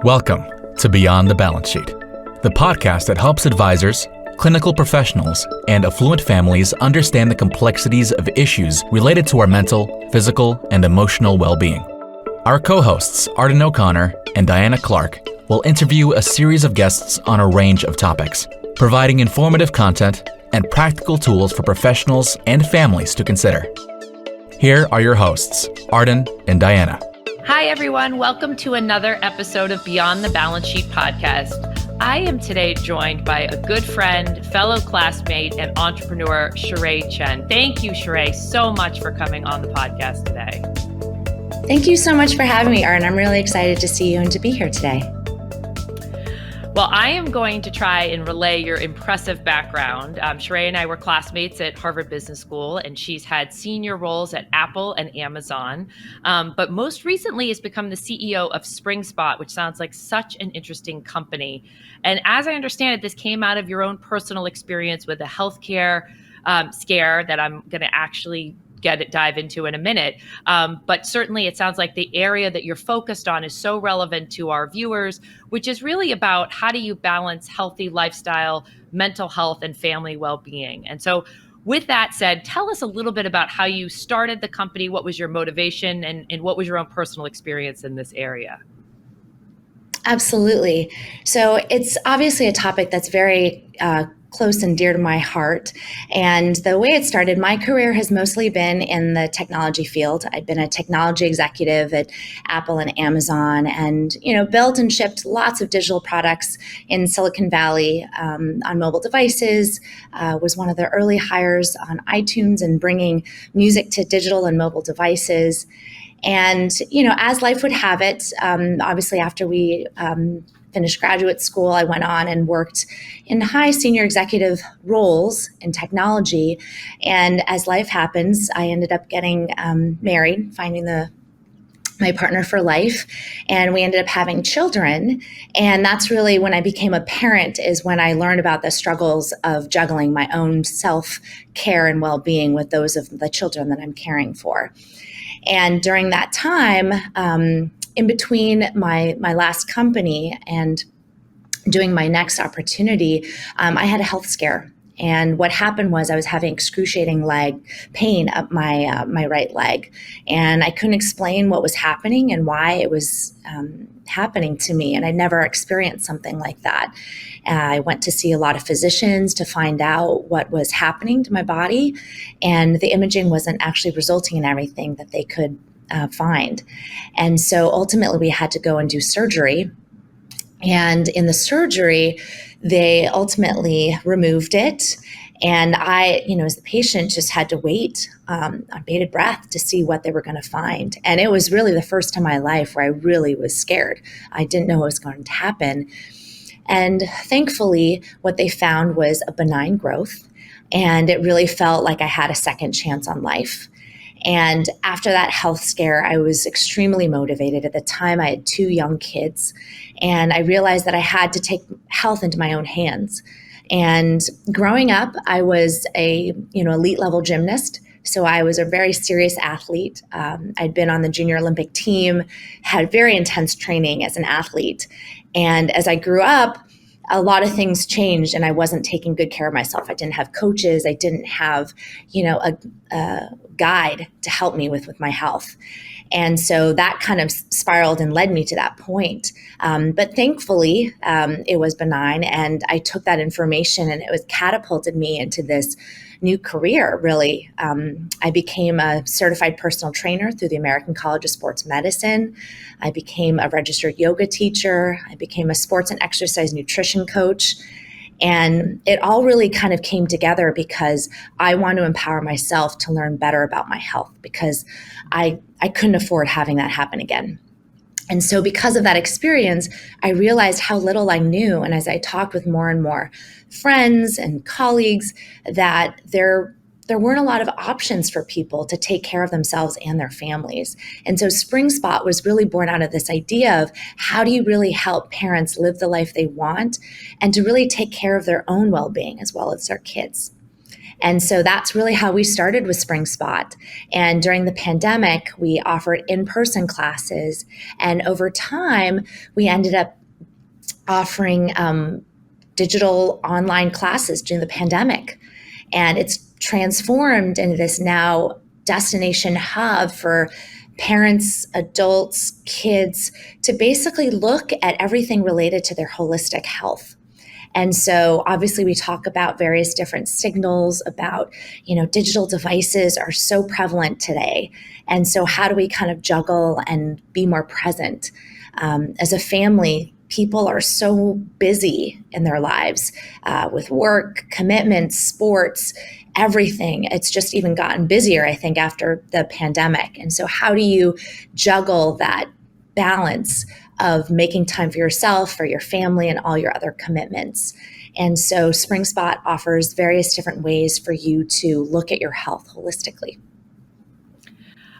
Welcome to Beyond the Balance Sheet, the podcast that helps advisors, clinical professionals, and affluent families understand the complexities of issues related to our mental, physical, and emotional well-being. Our co-hosts, Arden O'Connor and Diana Clark, will interview a series of guests on a range of topics, providing informative content and practical tools for professionals and families to consider. Here are your hosts, Arden and Diana. Hi, everyone. Welcome to another episode of Beyond the Balance Sheet podcast. I am today joined by a good friend, fellow classmate, and entrepreneur, She-Rae Chen. Thank you, She-Rae, so much for coming on the podcast today. Thank you so much for having me, Arden. I'm really excited to see you and to be here today. Well, I am going to try and relay your impressive background. She-Rae and I were classmates at Harvard Business School, and she's had senior roles at Apple and Amazon. But most recently has become the CEO of SpringSpot, which sounds like such an interesting company. And as I understand it, this came out of your own personal experience with a healthcare scare that I'm going to actually dive into in a minute. But certainly it sounds like the area that you're focused on is so relevant to our viewers, which is really about how do you balance healthy lifestyle, mental health, and family well-being. And so with that said, tell us a little bit about how you started the company, what was your motivation, and what was your own personal experience in this area? Absolutely. So it's obviously a topic that's very close and dear to my heart. And the way it started, my career has mostly been in the technology field. I've been a technology executive at Apple and Amazon and, built and shipped lots of digital products in Silicon Valley on mobile devices, was one of the early hires on iTunes and bringing music to digital and mobile devices. And, as life would have it, obviously after we finished graduate school, I went on and worked in high senior executive roles in technology. And as life happens, I ended up getting married, finding my partner for life, and we ended up having children. And that's really when I became a parent, is when I learned about the struggles of juggling my own self-care and well-being with those of the children that I'm caring for. And during that time, in between my last company and doing my next opportunity, I had a health scare. And what happened was I was having excruciating leg pain up my right leg. And I couldn't explain what was happening and why it was happening to me. And I never experienced something like that. I went to see a lot of physicians to find out what was happening to my body. And the imaging wasn't actually resulting in everything that they could find. And so ultimately we had to go and do surgery. And in the surgery, they ultimately removed it. And I, as the patient, just had to wait on bated breath to see what they were going to find. And it was really the first time in my life where I really was scared. I didn't know what was going to happen. And thankfully, what they found was a benign growth. And it really felt like I had a second chance on life. And after that health scare, I was extremely motivated. At the time, I had 2 young kids, and I realized that I had to take health into my own hands. And growing up, I was a elite level gymnast. So I was a very serious athlete. I'd been on the junior Olympic team, had very intense training as an athlete. And as I grew up, a lot of things changed, and I wasn't taking good care of myself. I didn't have coaches. I didn't have, a guide to help me with my health. And so that kind of spiraled and led me to that point. But thankfully, it was benign, and I took that information and it was catapulted me into this new career, really. I became a certified personal trainer through the American College of Sports Medicine. I became a registered yoga teacher. I became a sports and exercise nutrition coach. And it all really kind of came together because I want to empower myself to learn better about my health, because I couldn't afford having that happen again. And so because of that experience, I realized how little I knew. And as I talked with more and more friends and colleagues, that there weren't a lot of options for people to take care of themselves and their families. And so SpringSpot was really born out of this idea of how do you really help parents live the life they want and to really take care of their own well-being as well as their kids. And so that's really how we started with SpringSpot. And during the pandemic, we offered in-person classes. And over time, we ended up offering digital online classes during the pandemic. And it's transformed into this now destination hub for parents, adults, kids to basically look at everything related to their holistic health. And so obviously we talk about various different signals about, digital devices are so prevalent today. And so how do we kind of juggle and be more present? As a family, people are so busy in their lives with work, commitments, sports, everything. It's just even gotten busier, I think, after the pandemic. And so how do you juggle that balance of making time for yourself, for your family, and all your other commitments? And so SpringSpot offers various different ways for you to look at your health holistically.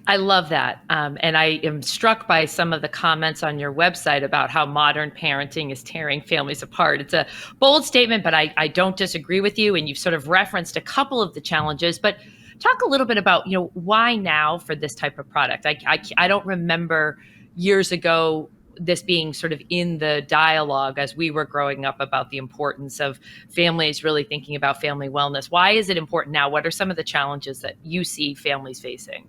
I love that. And I am struck by some of the comments on your website about how modern parenting is tearing families apart. It's a bold statement, but I don't disagree with you. And you've sort of referenced a couple of the challenges, but talk a little bit about, why now for this type of product? I don't remember years ago this being sort of in the dialogue as we were growing up about the importance of families really thinking about family wellness. Why is it important now? What are some of the challenges that you see families facing?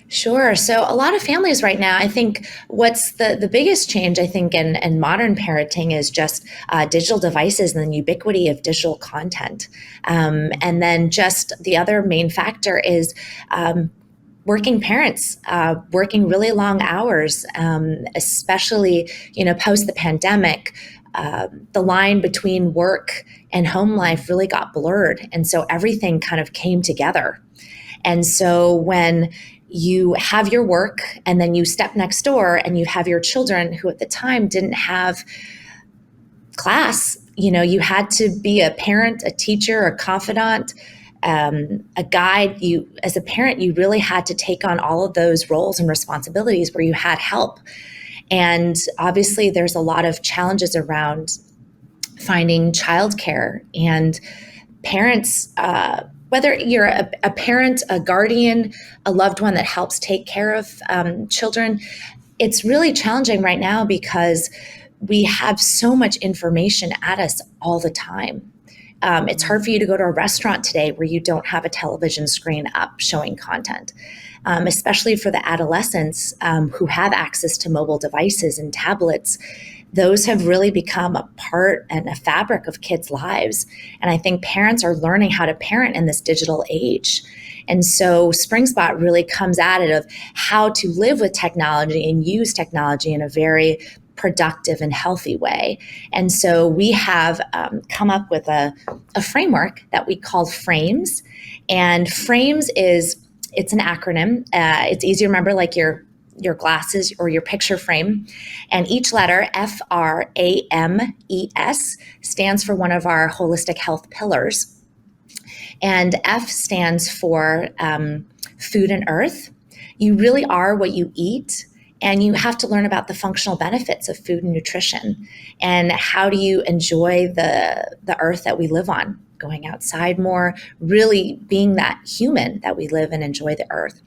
Sure. So a lot of families right now, I think what's the biggest change, I think, in modern parenting is just digital devices and the ubiquity of digital content. And then just the other main factor is working parents, working really long hours, especially, post the pandemic. The line between work and home life really got blurred. And so everything kind of came together. And so when you have your work and then you step next door and you have your children who at the time didn't have class, you had to be a parent, a teacher, a confidant, a guide. You, as a parent, you really had to take on all of those roles and responsibilities where you had help. And obviously there's a lot of challenges around finding childcare, and parents, whether you're a parent, a guardian, a loved one that helps take care of children, it's really challenging right now because we have so much information at us all the time. It's hard for you to go to a restaurant today where you don't have a television screen up showing content, especially for the adolescents who have access to mobile devices and tablets. Those have really become a part and a fabric of kids' lives. And I think parents are learning how to parent in this digital age. And so SpringSpot really comes at it of how to live with technology and use technology in a very productive and healthy way. And so we have come up with a framework that we call FRAMES. And FRAMES it's an acronym. It's easy to remember, like your glasses or your picture frame. And each letter, FRAMES, stands for one of our holistic health pillars. And F stands for food and earth. You really are what you eat. And you have to learn about the functional benefits of food and nutrition. And how do you enjoy the earth that we live on? Going outside more, really being that human that we live and enjoy the earth.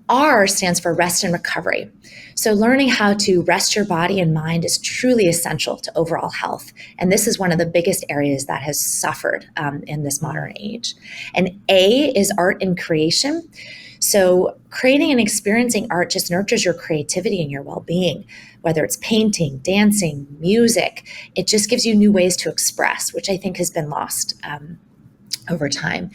R stands for rest and recovery. So learning how to rest your body and mind is truly essential to overall health. And this is one of the biggest areas that has suffered in this modern age. And A is art and creation. So creating and experiencing art just nurtures your creativity and your well-being, whether it's painting, dancing, music. It just gives you new ways to express, which I think has been lost over time.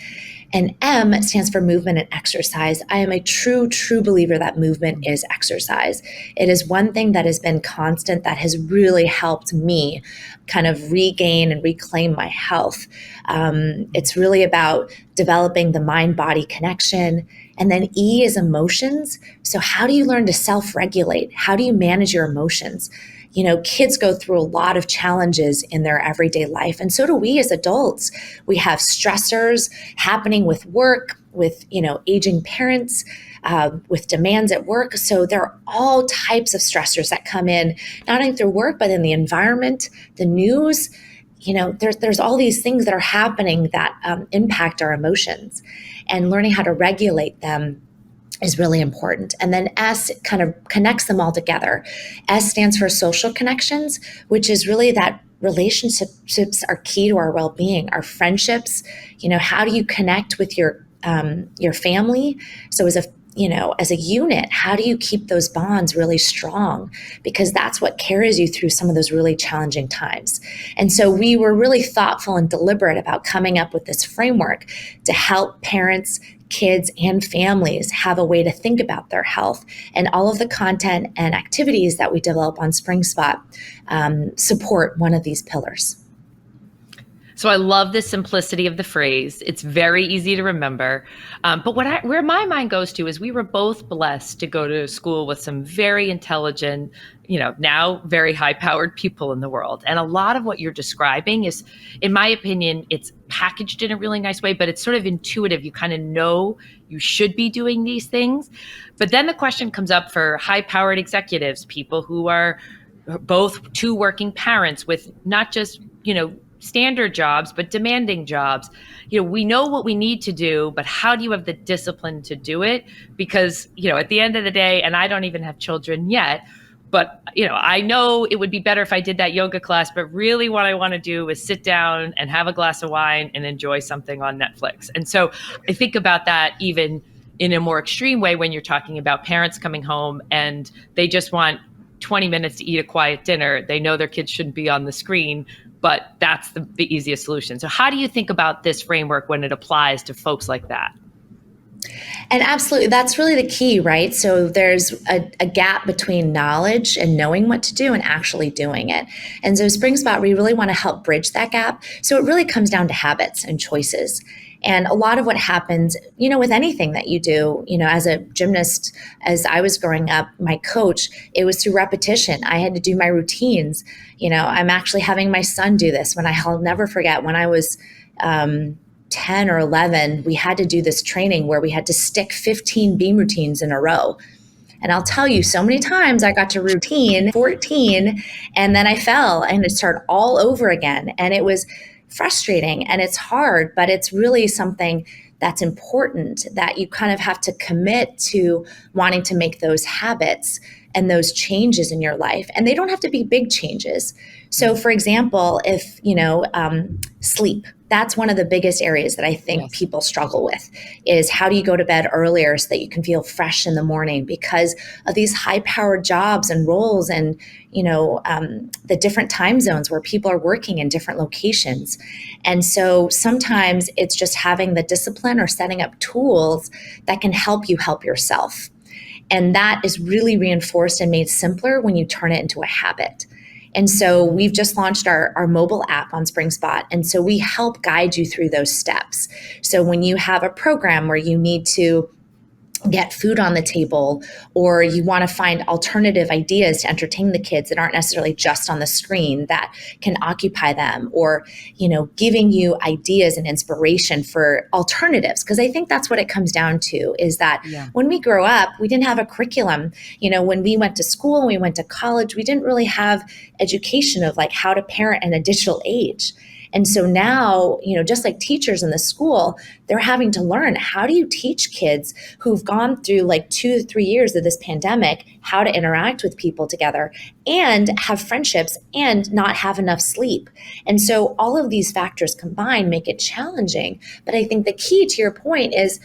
And M stands for movement and exercise. I am a true believer that movement is exercise. It is one thing that has been constant that has really helped me kind of regain and reclaim my health. It's really about developing the mind-body connection. And then E is emotions. So how do you learn to self-regulate? How do you manage your emotions? Kids go through a lot of challenges in their everyday life. And so do we as adults. We have stressors happening with work, with, aging parents, with demands at work. So there are all types of stressors that come in, not only through work, but in the environment, the news. there's all these things that are happening that impact our emotions, and learning how to regulate them is really important. And then S kind of connects them all together. S stands for social connections, which is really that relationships are key to our well-being, our friendships. How do you connect with your family? So as a unit, how do you keep those bonds really strong? Because that's what carries you through some of those really challenging times. And so we were really thoughtful and deliberate about coming up with this framework to help parents, kids, and families have a way to think about their health. And all of the content and activities that we develop on SpringSpot support one of these pillars. So I love the simplicity of the phrase. It's very easy to remember. But where my mind goes to is we were both blessed to go to school with some very intelligent, now very high-powered people in the world. And a lot of what you're describing is, in my opinion, it's packaged in a really nice way, but it's sort of intuitive. You kind of know you should be doing these things. But then the question comes up for high-powered executives, people who are both two working parents with not just, standard jobs, but demanding jobs. We know what we need to do, but how do you have the discipline to do it? Because, at the end of the day, and I don't even have children yet, but, I know it would be better if I did that yoga class, but really what I want to do is sit down and have a glass of wine and enjoy something on Netflix. And so I think about that even in a more extreme way when you're talking about parents coming home and they just want 20 minutes to eat a quiet dinner. They know their kids shouldn't be on the screen, but that's the easiest solution. So how do you think about this framework when it applies to folks like that? And absolutely, that's really the key, right? So there's a gap between knowledge and knowing what to do and actually doing it. And so SpringSpot, we really want to help bridge that gap. So it really comes down to habits and choices. And a lot of what happens, with anything that you do, as a gymnast, as I was growing up, my coach, it was through repetition. I had to do my routines. I'm actually having my son do this. I'll never forget when I was 10 or 11, we had to do this training where we had to stick 15 beam routines in a row. And I'll tell you, so many times I got to routine 14 and then I fell and it started all over again. And it was frustrating and it's hard, but it's really something that's important, that you kind of have to commit to wanting to make those habits and those changes in your life. And they don't have to be big changes. So for example, if, sleep, that's one of the biggest areas that I think people struggle with, is how do you go to bed earlier so that you can feel fresh in the morning because of these high-powered jobs and roles and, the different time zones where people are working in different locations. And so sometimes it's just having the discipline or setting up tools that can help you help yourself. And that is really reinforced and made simpler when you turn it into a habit. And so we've just launched our mobile app on SpringSpot. And so we help guide you through those steps. So when you have a program where you need to get food on the table, or you want to find alternative ideas to entertain the kids that aren't necessarily just on the screen that can occupy them, or, giving you ideas and inspiration for alternatives. Because I think that's what it comes down to, is that when we grow up, we didn't have a curriculum. When we went to school and we went to college, we didn't really have education of like how to parent in a digital age. And so now, just like teachers in the school, they're having to learn, how do you teach kids who've gone through like 2 to 3 years of this pandemic, how to interact with people together and have friendships and not have enough sleep. And so all of these factors combined make it challenging. But I think the key to your point is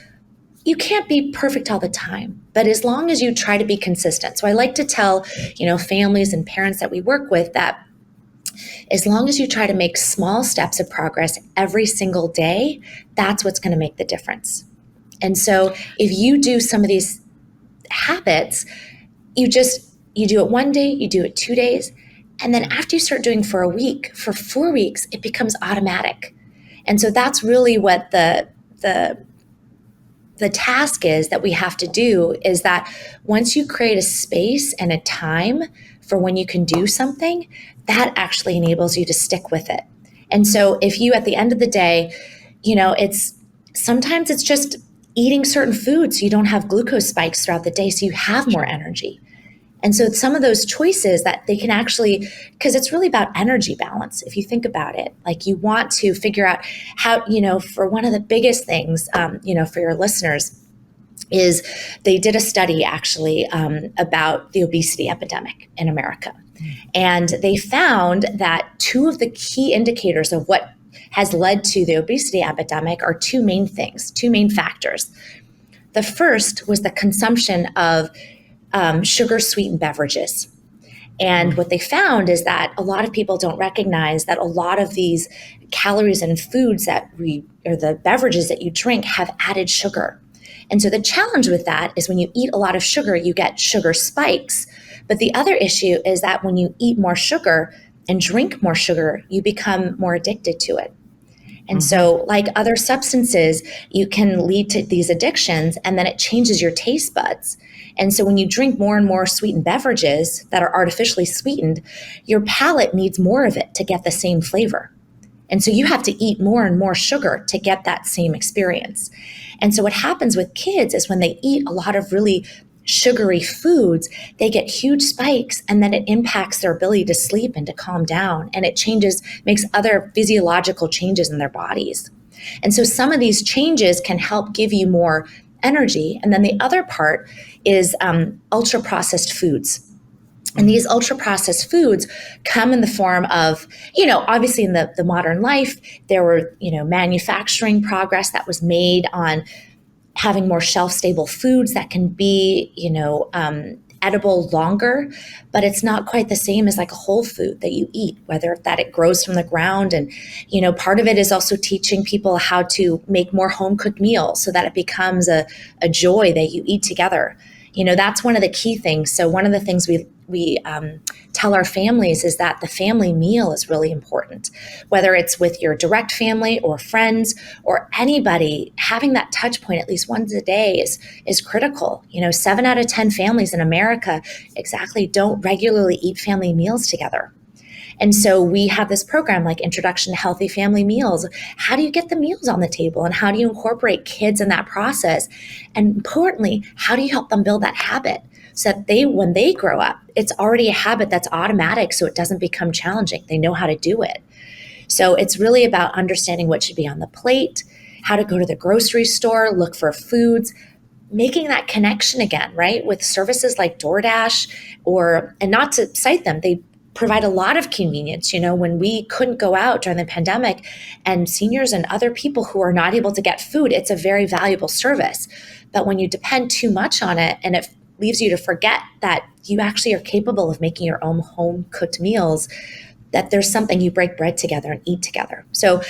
you can't be perfect all the time, but as long as you try to be consistent. So I like to tell, families and parents that we work with that as long as you try to make small steps of progress every single day, that's what's going to make the difference. And so if you do some of these habits, you do it one day, you do it 2 days, and then after you start doing for a week, for 4 weeks, it becomes automatic. And so that's really what the task is that we have to do, is that once you create a space and a time for when you can do something, that actually enables you to stick with it. And so if you, at the end of the day, sometimes it's just eating certain foods so you don't have glucose spikes throughout the day so you have more energy. And so some of those choices that they can actually, because it's really about energy balance. If you think about it, like you want to figure out how, for one of the biggest things, for your listeners, is they did a study actually about the obesity epidemic in America. And they found that two of the key indicators of what has led to the obesity epidemic are two main factors. The first was the consumption of sugar-sweetened beverages. And what they found is that a lot of people don't recognize that a lot of these calories and foods or the beverages that you drink have added sugar. And so the challenge with that is when you eat a lot of sugar, you get sugar spikes. But the other issue is that when you eat more sugar and drink more sugar, you become more addicted to it. And so like other substances, you can lead to these addictions, and then it changes your taste buds. And so when you drink more and more sweetened beverages that are artificially sweetened, your palate needs more of it to get the same flavor. And so you have to eat more and more sugar to get that same experience. And so what happens with kids is when they eat a lot of really sugary foods, they get huge spikes, and then it impacts their ability to sleep and to calm down. And it makes other physiological changes in their bodies. And so some of these changes can help give you more energy. And then the other part is ultra processed foods. And these ultra processed foods come in the form of, obviously in the modern life, there were, manufacturing progress that was made on having more shelf-stable foods that can be, edible longer, but it's not quite the same as like a whole food that you eat, whether that it grows from the ground. And, part of it is also teaching people how to make more home-cooked meals so that it becomes a joy that you eat together. That's one of the key things. So one of the things we tell our families is that the family meal is really important. Whether it's with your direct family or friends or anybody, having that touch point at least once a day is critical. 7 out of 10 families in America don't regularly eat family meals together. And so we have this program like Introduction to Healthy Family Meals. How do you get the meals on the table, and how do you incorporate kids in that process? And importantly, how do you help them build that habit so that when they grow up, it's already a habit that's automatic, so it doesn't become challenging. They know how to do it. So it's really about understanding what should be on the plate, how to go to the grocery store, look for foods, making that connection again, right? With services like DoorDash and not to cite them, they provide a lot of convenience. When we couldn't go out during the pandemic, and seniors and other people who are not able to get food, it's a very valuable service. But when you depend too much on it, and it leaves you to forget that you actually are capable of making your own home cooked meals, that there's something you break bread together and eat together. So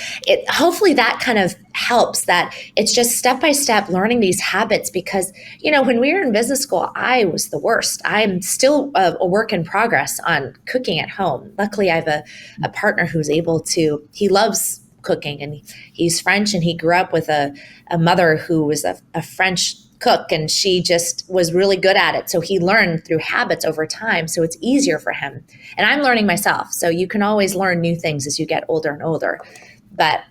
hopefully that kind of helps, that it's just step by step learning these habits, because, when we were in business school, I was the worst. I'm still a work in progress on cooking at home. Luckily, I have a partner who's he loves cooking, and he's French, and he grew up with a mother who was a French cook, and she just was really good at it. So he learned through habits over time. So it's easier for him. And I'm learning myself. So you can always learn new things as you get older and older. But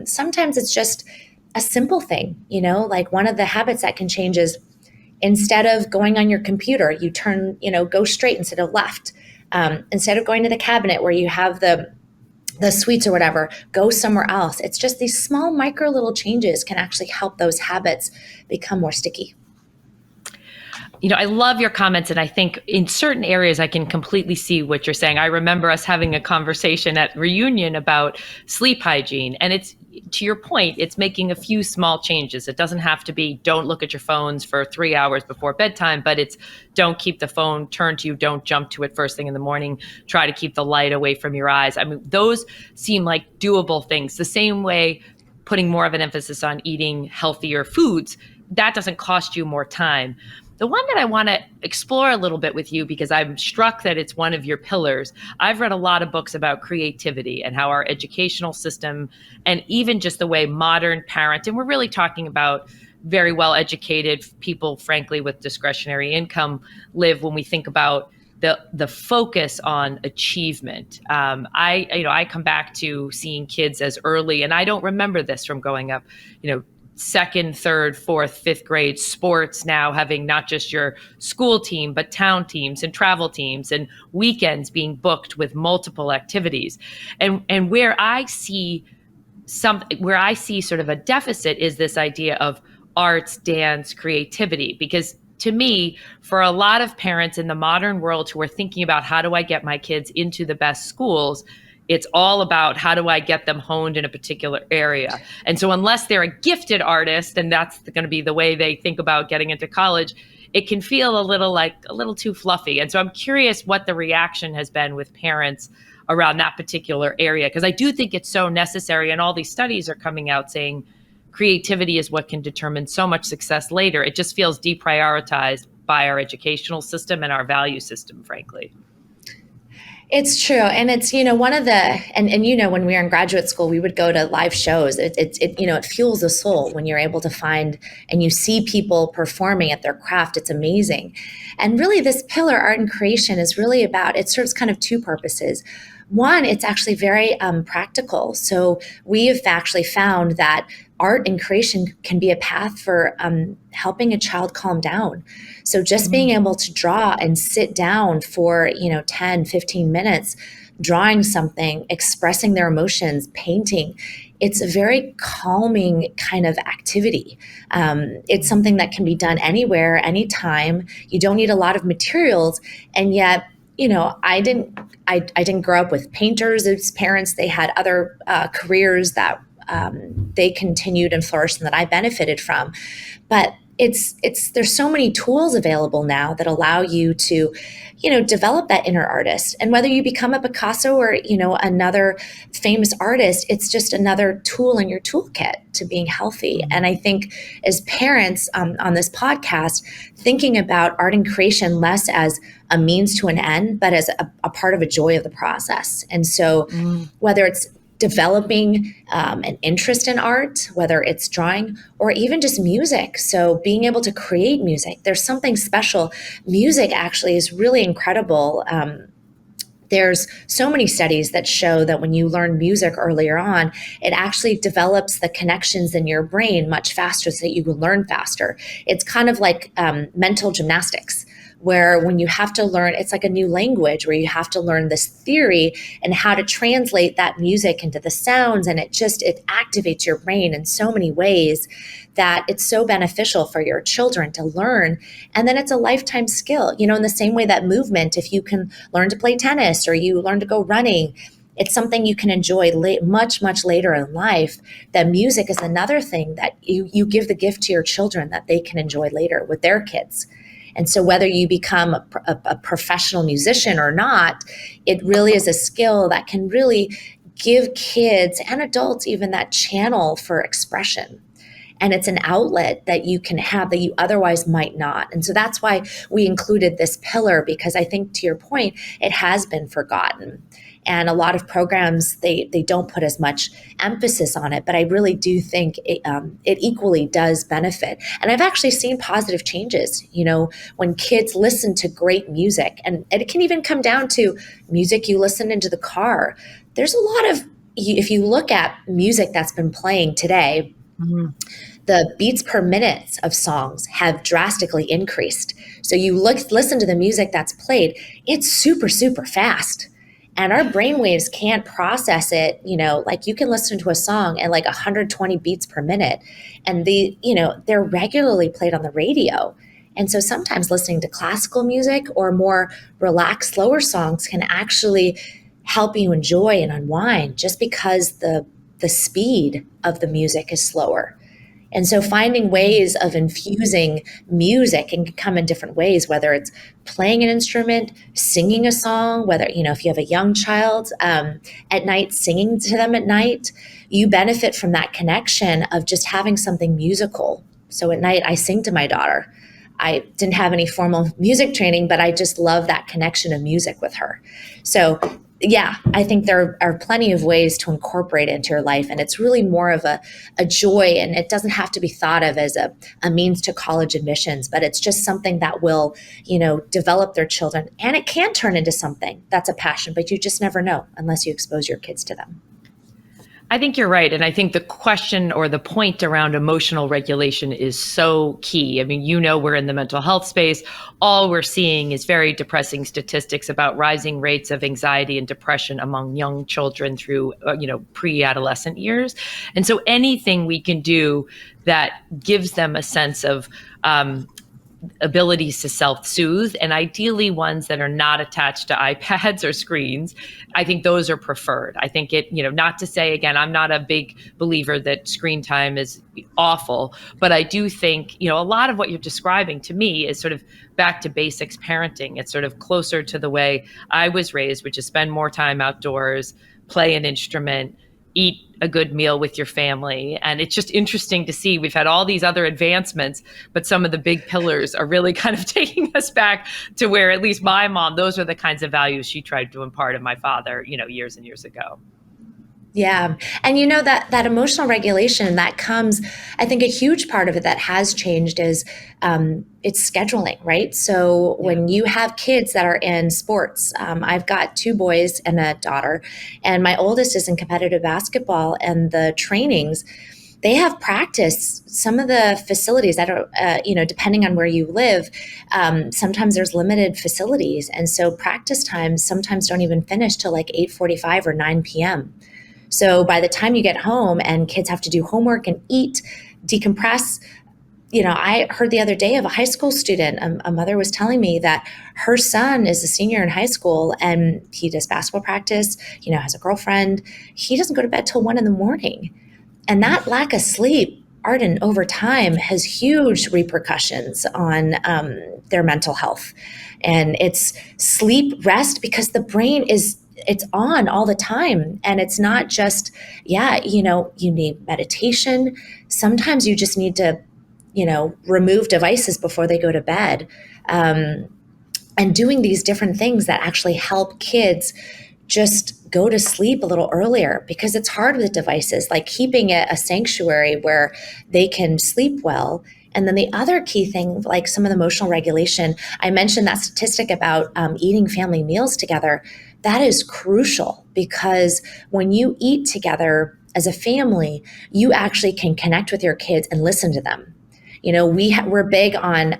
sometimes it's just a simple thing, like one of the habits that can change is instead of going on your computer, you turn, go straight instead of left. Instead of going to the cabinet where you have the sweets or whatever, go somewhere else. It's just these small micro little changes can actually help those habits become more sticky. I love your comments, and I think in certain areas I can completely see what you're saying. I remember us having a conversation at reunion about sleep hygiene, and it's, to your point, it's making a few small changes. It doesn't have to be don't look at your phones for 3 hours before bedtime, but it's don't keep the phone turned to you, don't jump to it first thing in the morning, try to keep the light away from your eyes. I mean, those seem like doable things. The same way putting more of an emphasis on eating healthier foods, that doesn't cost you more time. The one that I want to explore a little bit with you, because I'm struck that it's one of your pillars. I've read a lot of books about creativity and how our educational system, and even just the way modern parents, and we're really talking about very well-educated people, frankly, with discretionary income, live when we think about the focus on achievement. I come back to seeing kids as early, and I don't remember this from growing up, second, third, fourth, fifth grade sports now having not just your school team, but town teams and travel teams and weekends being booked with multiple activities. And where I see sort of a deficit is this idea of arts, dance, creativity, because to me, for a lot of parents in the modern world who are thinking about how do I get my kids into the best schools, it's all about how do I get them honed in a particular area. And so unless they're a gifted artist, and that's going to be the way they think about getting into college, it can feel a little too fluffy. And so I'm curious what the reaction has been with parents around that particular area, because I do think it's so necessary. And all these studies are coming out saying creativity is what can determine so much success later. It just feels deprioritized by our educational system and our value system, frankly. It's true. And it's, one of the, and when we were in graduate school, we would go to live shows. It fuels the soul when you're able to find and you see people performing at their craft. It's amazing. And really this pillar, art and creation, is really about, it serves kind of two purposes. One, it's actually very practical. So we have actually found that art and creation can be a path for helping a child calm down. So just being able to draw and sit down for, 10, 15 minutes, drawing something, expressing their emotions, painting, it's a very calming kind of activity. It's something that can be done anywhere, anytime. You don't need a lot of materials. And yet, I didn't grow up with painters as parents. They had other careers that they continued and flourished and that I benefited from. But there's so many tools available now that allow you to, develop that inner artist. And whether you become a Picasso or, another famous artist, it's just another tool in your toolkit to being healthy. And I think as parents on this podcast, thinking about art and creation less as a means to an end, but as a part of a joy of the process. And so whether it's developing an interest in art, whether it's drawing or even just music. So being able to create music, there's something special. Music actually is really incredible. There's so many studies that show that when you learn music earlier on, it actually develops the connections in your brain much faster so that you can learn faster. It's kind of like mental gymnastics, where when you have to learn, it's like a new language where you have to learn this theory and how to translate that music into the sounds. And it activates your brain in so many ways that it's so beneficial for your children to learn. And then it's a lifetime skill, in the same way that movement, if you can learn to play tennis or you learn to go running, it's something you can enjoy much, much later in life. That music is another thing that you give the gift to your children that they can enjoy later with their kids. And so whether you become a professional musician or not, it really is a skill that can really give kids and adults even that channel for expression. And it's an outlet that you can have that you otherwise might not. And so that's why we included this pillar, because I think, to your point, it has been forgotten. And a lot of programs, they don't put as much emphasis on it, but I really do think it equally does benefit. And I've actually seen positive changes, when kids listen to great music. And it can even come down to music you listen into the car. There's a lot of, if you look at music that's been playing today, the beats per minute of songs have drastically increased. So you listen to the music that's played, it's super, super fast. And our brainwaves can't process it, like you can listen to a song at like 120 beats per minute. And they're regularly played on the radio. And so sometimes listening to classical music or more relaxed, slower songs can actually help you enjoy and unwind just because the speed of the music is slower. And so finding ways of infusing music can come in different ways, whether it's playing an instrument, singing a song, whether, if you have a young child at night, singing to them at night, you benefit from that connection of just having something musical. So at night, I sing to my daughter. I didn't have any formal music training, but I just love that connection of music with her. So yeah, I think there are plenty of ways to incorporate it into your life. And it's really more of a joy. And it doesn't have to be thought of as a means to college admissions, but it's just something that will, develop their children. And it can turn into something that's a passion, but you just never know unless you expose your kids to them. I think you're right. And I think the question or the point around emotional regulation is so key. I mean, we're in the mental health space. All we're seeing is very depressing statistics about rising rates of anxiety and depression among young children through, pre-adolescent years. And so anything we can do that gives them a sense of abilities to self-soothe, and ideally ones that are not attached to iPads or screens. I think those are preferred. I think not to say, again, I'm not a big believer that screen time is awful, but I do think, a lot of what you're describing to me is sort of back to basics parenting. It's sort of closer to the way I was raised, which is spend more time outdoors, play an instrument, eat a good meal with your family. And it's just interesting to see we've had all these other advancements, but some of the big pillars are really kind of taking us back to where at least my mom, those are the kinds of values she tried to impart in my father, years and years ago. Yeah. And that emotional regulation that comes, I think a huge part of it that has changed is it's scheduling, right? So when you have kids that are in sports, I've got 2 boys and a daughter, and my oldest is in competitive basketball, and the trainings, they have practice. Some of the facilities that are, depending on where you live, sometimes there's limited facilities. And so practice times sometimes don't even finish till like 8:45 or 9 p.m. So by the time you get home and kids have to do homework and eat, decompress, I heard the other day of a high school student, a mother was telling me that her son is a senior in high school and he does basketball practice, has a girlfriend. He doesn't go to bed till 1 a.m. And that lack of sleep, Arden, over time has huge repercussions on their mental health. And it's sleep, rest, because the brain it's on all the time. And it's not just, you need meditation. Sometimes you just need to, remove devices before they go to bed. And doing these different things that actually help kids just go to sleep a little earlier, because it's hard with devices, like keeping it a sanctuary where they can sleep well. And then the other key thing, like some of the emotional regulation, I mentioned that statistic about eating family meals together. That is crucial, because when you eat together as a family, you actually can connect with your kids and listen to them. We're big on,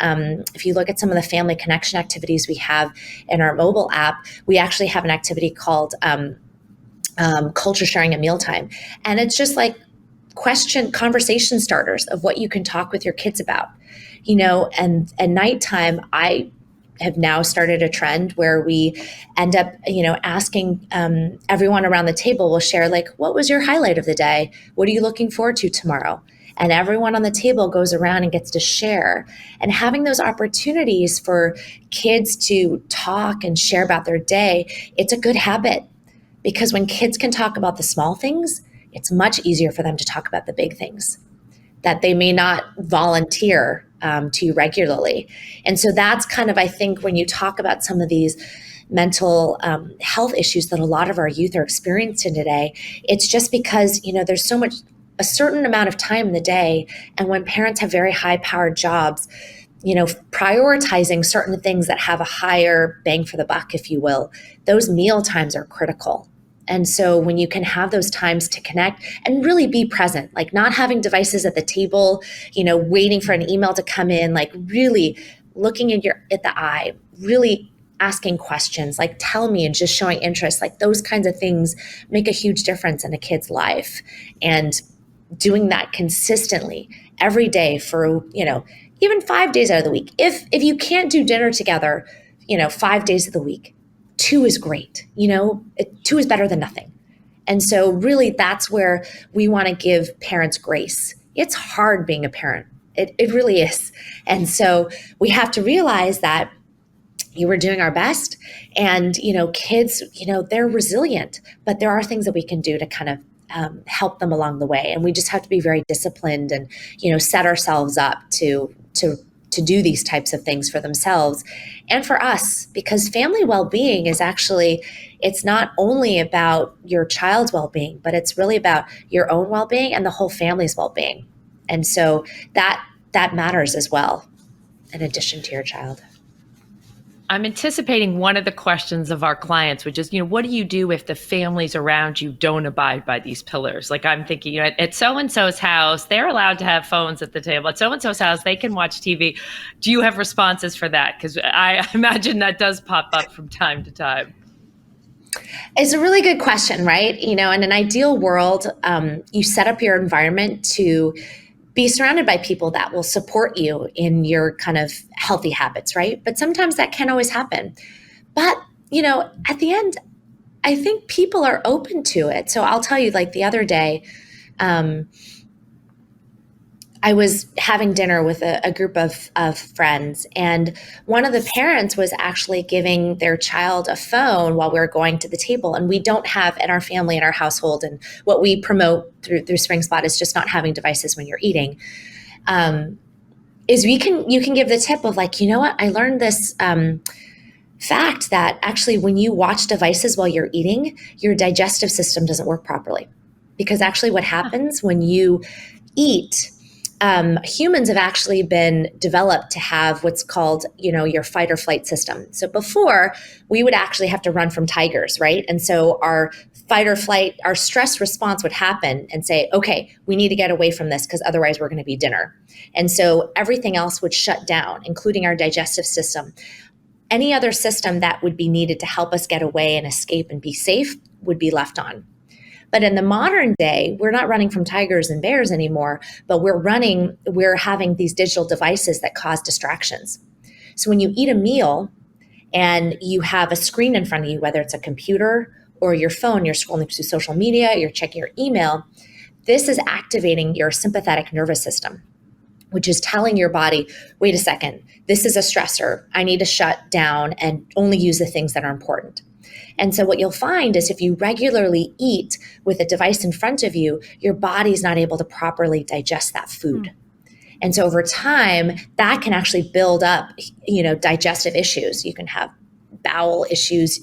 if you look at some of the family connection activities we have in our mobile app, we actually have an activity called culture sharing at mealtime. And it's just like conversation starters of what you can talk with your kids about, and at nighttime, I have now started a trend where we end up, asking everyone around the table will share, like, what was your highlight of the day? What are you looking forward to tomorrow? And everyone on the table goes around and gets to share. And having those opportunities for kids to talk and share about their day, it's a good habit, because when kids can talk about the small things, it's much easier for them to talk about the big things that they may not volunteer to regularly. And so that's kind of, I think, when you talk about some of these mental health issues that a lot of our youth are experiencing today, it's just because, there's a certain amount of time in the day. And when parents have very high powered jobs, prioritizing certain things that have a higher bang for the buck, if you will, those meal times are critical. And so when you can have those times to connect and really be present, like not having devices at the table, waiting for an email to come in, like really looking at the eye, really asking questions, like tell me, and just showing interest, like those kinds of things make a huge difference in a kid's life. And doing that consistently every day for, even 5 days out of the week. If you can't do dinner together, 5 days of the week, 2 is great. 2 is better than nothing. And so really that's where we want to give parents grace. It's hard being a parent. It really is. And so we have to realize that we're doing our best, and, kids, they're resilient, but there are things that we can do to kind of help them along the way. And we just have to be very disciplined and, set ourselves up to do these types of things for themselves and for us, because family well-being is actually, it's not only about your child's well-being, but it's really about your own well-being and the whole family's well-being. And so that matters as well, in addition to your child. I'm anticipating one of the questions of our clients, which is, what do you do if the families around you don't abide by these pillars? Like I'm thinking, at so-and-so's house, they're allowed to have phones at the table. At so-and-so's house, they can watch TV. Do you have responses for that? Because I imagine that does pop up from time to time. It's a really good question, right? In an ideal world, you set up your environment to be surrounded by people that will support you in your kind of healthy habits, right? But sometimes that can't always happen. But, at the end, I think people are open to it. So I'll tell you, like the other day, I was having dinner with a group of friends, and one of the parents was actually giving their child a phone while we were going to the table. And we don't have in our family, in our household, and what we promote through SpringSpot is just not having devices when you're eating. Is you can give the tip of like, you know what, I learned this fact that actually when you watch devices while you're eating, your digestive system doesn't work properly. Because actually what happens when you eat, humans have actually been developed to have what's called, your fight or flight system. So before, we would actually have to run from tigers, right? And so our fight or flight, our stress response would happen and say, okay, we need to get away from this because otherwise we're going to be dinner. And so everything else would shut down, including our digestive system. Any other system that would be needed to help us get away and escape and be safe would be left on. But in the modern day, we're not running from tigers and bears anymore, but we're having these digital devices that cause distractions. So when you eat a meal and you have a screen in front of you, whether it's a computer or your phone, you're scrolling through social media, you're checking your email, this is activating your sympathetic nervous system, which is telling your body, wait a second, this is a stressor. I need to shut down and only use the things that are important. And so what you'll find is if you regularly eat with a device in front of you, your body's not able to properly digest that food. And so over time, that can actually build up, digestive issues. You can have bowel issues.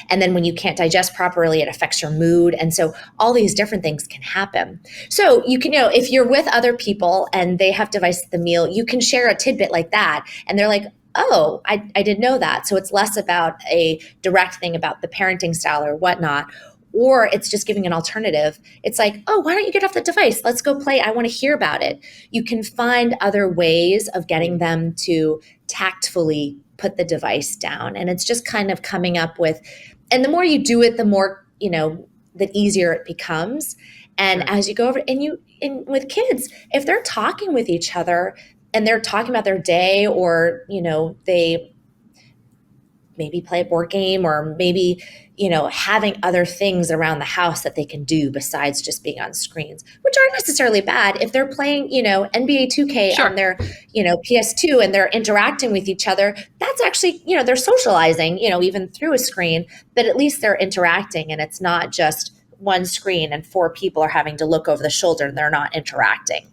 And then when you can't digest properly, it affects your mood. And so all these different things can happen. So you can, if you're with other people and they have devices at the meal, you can share a tidbit like that. And they're like, oh, I didn't know that. So it's less about a direct thing about the parenting style or whatnot, or it's just giving an alternative. It's like, oh, why don't you get off the device? Let's go play. I want to hear about it. You can find other ways of getting them to tactfully put the device down. And it's just kind of coming up with, and the more you do it, the more, the easier it becomes. And as you go over and with kids, if they're talking with each other, and they're talking about their day, or, they maybe play a board game, or maybe, having other things around the house that they can do besides just being on screens, which aren't necessarily bad. If they're playing, NBA 2K on their, PS2 and they're interacting with each other, that's actually, they're socializing, even through a screen, but at least they're interacting and it's not just one screen and 4 people are having to look over the shoulder and they're not interacting.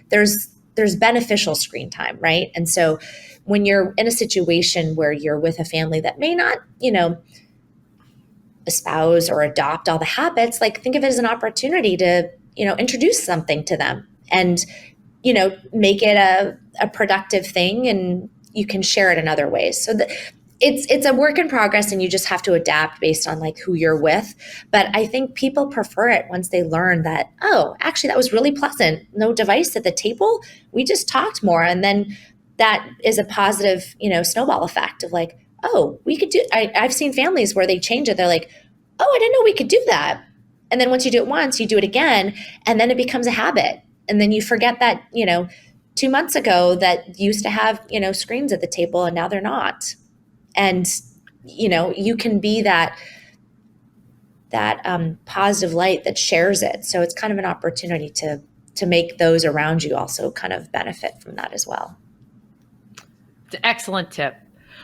There's beneficial screen time, right? And so when you're in a situation where you're with a family that may not, espouse or adopt all the habits, like think of it as an opportunity to, introduce something to them and, make it a productive thing, and you can share it in other ways. So it's a work in progress, and you just have to adapt based on like who you're with. But I think people prefer it once they learn that, oh, actually that was really pleasant. No device at the table. We just talked more. And then that is a positive, snowball effect of like, oh, we could do, I've seen families where they change it. They're like, oh, I didn't know we could do that. And then once you do it once, you do it again, and then it becomes a habit. And then you forget that, 2 months ago that used to have, screens at the table and now they're not. And, you can be that positive light that shares it. So it's kind of an opportunity to make those around you also kind of benefit from that as well. It's an excellent tip.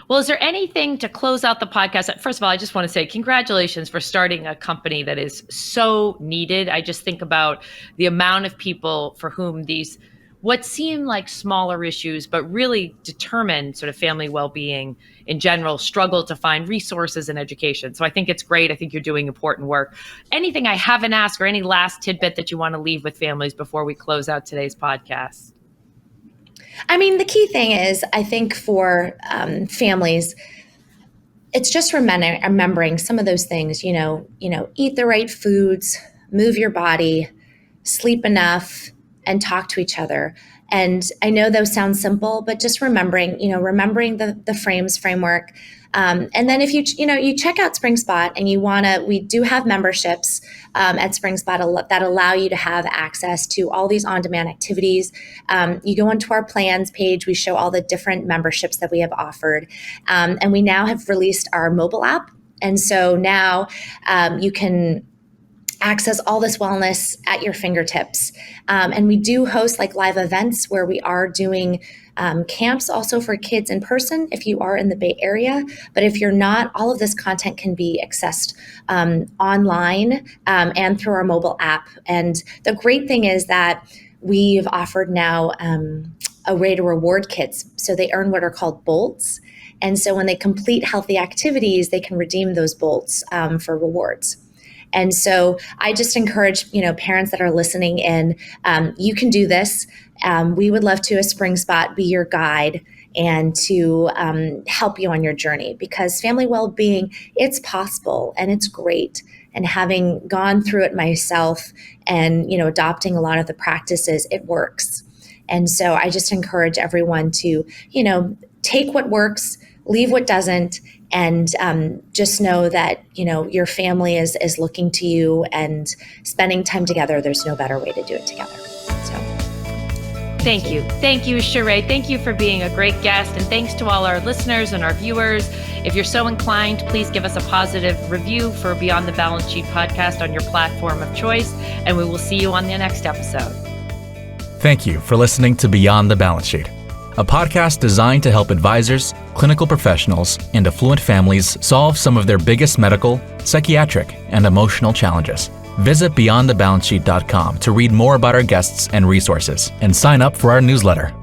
Well, is there anything to close out the podcast? First of all, I just want to say congratulations for starting a company that is so needed. I just think about the amount of people for whom these, what seem like smaller issues, but really determine sort of family well-being in general, struggle to find resources and education. So I think it's great. I think you're doing important work. Anything I haven't asked, or any last tidbit that you want to leave with families before we close out today's podcast? I mean, the key thing is, I think for families, it's just remembering some of those things, eat the right foods, move your body, sleep enough, and talk to each other. And I know those sound simple, but just remembering the framework. And then if you check out SpringSpot and we do have memberships at SpringSpot that allow you to have access to all these on-demand activities. You go onto our plans page, we show all the different memberships that we have offered. And we now have released our mobile app. And so now you can access all this wellness at your fingertips. And we do host live events where we are doing camps also for kids in person if you are in the Bay Area. But if you're not, all of this content can be accessed online and through our mobile app. And the great thing is that we've offered now a way to reward kids. So they earn what are called bolts. And so when they complete healthy activities, they can redeem those bolts for rewards. And so I just encourage, parents that are listening in, you can do this. We would love to, as SpringSpot, be your guide and to help you on your journey, because family well-being, it's possible and it's great. And having gone through it myself and, adopting a lot of the practices, it works. And so I just encourage everyone to, take what works, leave what doesn't, and just know that, your family is looking to you, and spending time together, there's no better way to do it together. So thank you. Thank you, She-Rae. Thank you for being a great guest. And thanks to all our listeners and our viewers. If you're so inclined, please give us a positive review for Beyond the Balance Sheet podcast on your platform of choice. And we will see you on the next episode. Thank you for listening to Beyond the Balance Sheet, a podcast designed to help advisors, clinical professionals, and affluent families solve some of their biggest medical, psychiatric, and emotional challenges. Visit beyondthebalancesheet.com to read more about our guests and resources, and sign up for our newsletter.